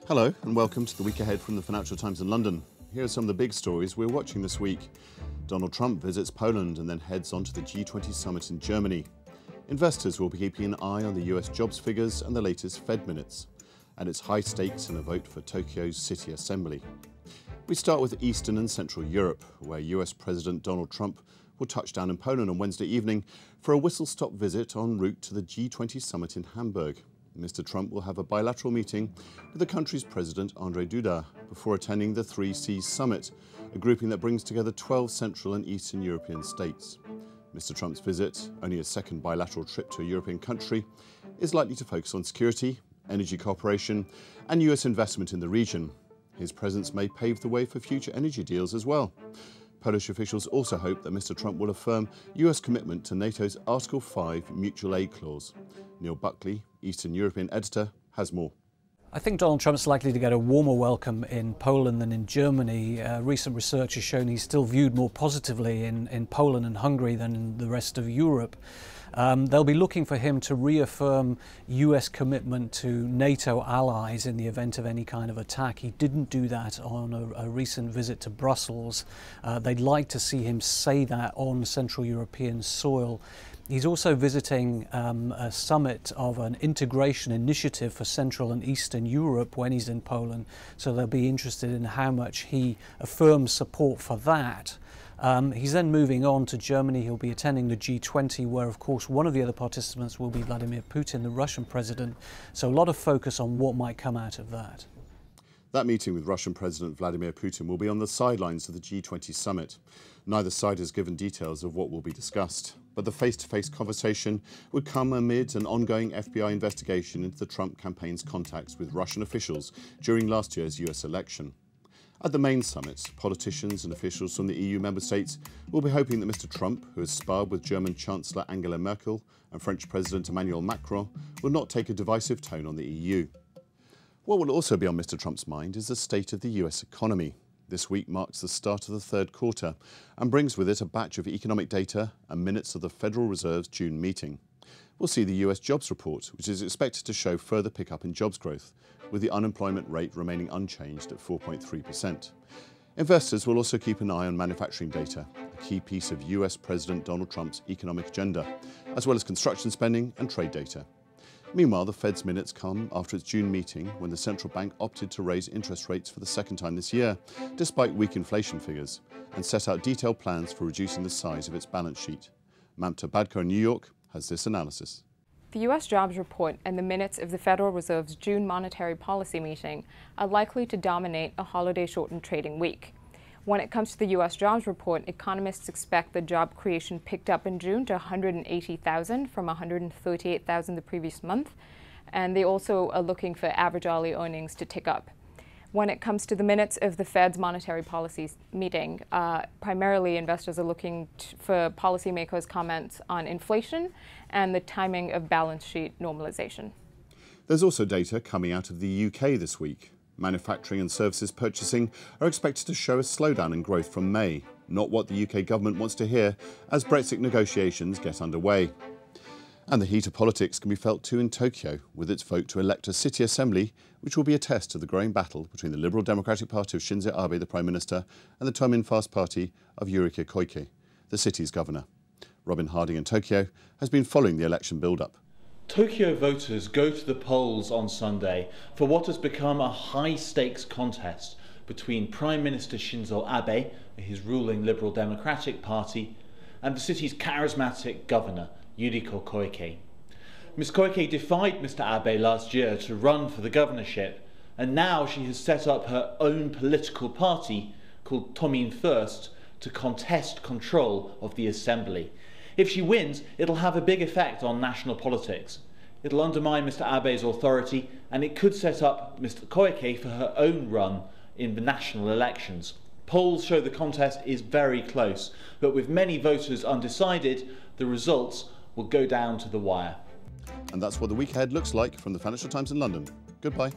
Hello and welcome to the week ahead from the Financial Times in London. Here are some of the big stories we're watching this week. Donald Trump visits Poland and then heads on to the G20 summit in Germany. Investors will be keeping an eye on the US jobs figures and the latest Fed minutes. And it's high stakes in a vote for Tokyo's City Assembly. We start with Eastern and Central Europe, where US President Donald Trump will touch down in Poland on Wednesday evening for a whistle-stop visit en route to the G20 summit in Hamburg. Mr. Trump will have a bilateral meeting with the country's President Andrzej Duda before attending the Three Seas Summit, a grouping that brings together 12 Central and Eastern European states. Mr. Trump's visit, only a second bilateral trip to a European country, is likely to focus on security, energy cooperation and US investment in the region. His presence may pave the way for future energy deals as well. Polish officials also hope that Mr. Trump will affirm US commitment to NATO's Article 5 mutual aid clause. Neil Buckley, Eastern European editor, has more. I think Donald Trump's likely to get a warmer welcome in Poland than in Germany. Recent research has shown he's still viewed more positively in Poland and Hungary than in the rest of Europe. They'll be looking for him to reaffirm US commitment to NATO allies in the event of any kind of attack. He didn't do that on a recent visit to Brussels. They'd like to see him say that on Central European soil. He's also visiting a summit of an integration initiative for Central and Eastern Europe when he's in Poland, so they'll be interested in how much he affirms support for that. He's then moving on to Germany. He'll be attending the G20, where of course one of the other participants will be Vladimir Putin, the Russian president, so a lot of focus on what might come out of that. That meeting with Russian President Vladimir Putin will be on the sidelines of the G20 summit. Neither side has given details of what will be discussed, but the face-to-face conversation would come amid an ongoing FBI investigation into the Trump campaign's contacts with Russian officials during last year's US election. At the main summit, politicians and officials from the EU member states will be hoping that Mr. Trump, who has sparred with German Chancellor Angela Merkel and French President Emmanuel Macron, will not take a divisive tone on the EU. What will also be on Mr. Trump's mind is the state of the US economy. This week marks the start of the third quarter and brings with it a batch of economic data and minutes of the Federal Reserve's June meeting. We'll see the US jobs report, which is expected to show further pickup in jobs growth, with the unemployment rate remaining unchanged at 4.3%. Investors will also keep an eye on manufacturing data, a key piece of US President Donald Trump's economic agenda, as well as construction spending and trade data. Meanwhile, the Fed's minutes come after its June meeting, when the central bank opted to raise interest rates for the second time this year, despite weak inflation figures, and set out detailed plans for reducing the size of its balance sheet. Mamta Badko in New York has this analysis. The US jobs report and the minutes of the Federal Reserve's June monetary policy meeting are likely to dominate a holiday-shortened trading week. When it comes to the US jobs report, economists expect the job creation picked up in June to 180,000 from 138,000 the previous month, and they also are looking for average hourly earnings to tick up. When it comes to the minutes of the Fed's monetary policy meeting, primarily investors are looking for policymakers' comments on inflation and the timing of balance sheet normalization. There's also data coming out of the UK this week. Manufacturing and services purchasing are expected to show a slowdown in growth from May, not what the UK government wants to hear as Brexit negotiations get underway. And the heat of politics can be felt too in Tokyo, with its vote to elect a city assembly, which will be a test of the growing battle between the Liberal Democratic Party of Shinzo Abe, the Prime Minister, and the Tomin-Fast Party of Yurika Koike, the city's governor. Robin Harding in Tokyo has been following the election build-up. Tokyo voters go to the polls on Sunday for what has become a high-stakes contest between Prime Minister Shinzo Abe, his ruling Liberal Democratic Party, and the city's charismatic governor, Yuriko Koike. Ms. Koike defied Mr. Abe last year to run for the governorship, and now she has set up her own political party called Tomin First to contest control of the assembly. If she wins, it'll have a big effect on national politics. It'll undermine Mr. Abe's authority, and it could set up Mr. Koike for her own run in the national elections. Polls show the contest is very close, but with many voters undecided, the results will go down to the wire. And that's what the week ahead looks like from the Financial Times in London. Goodbye.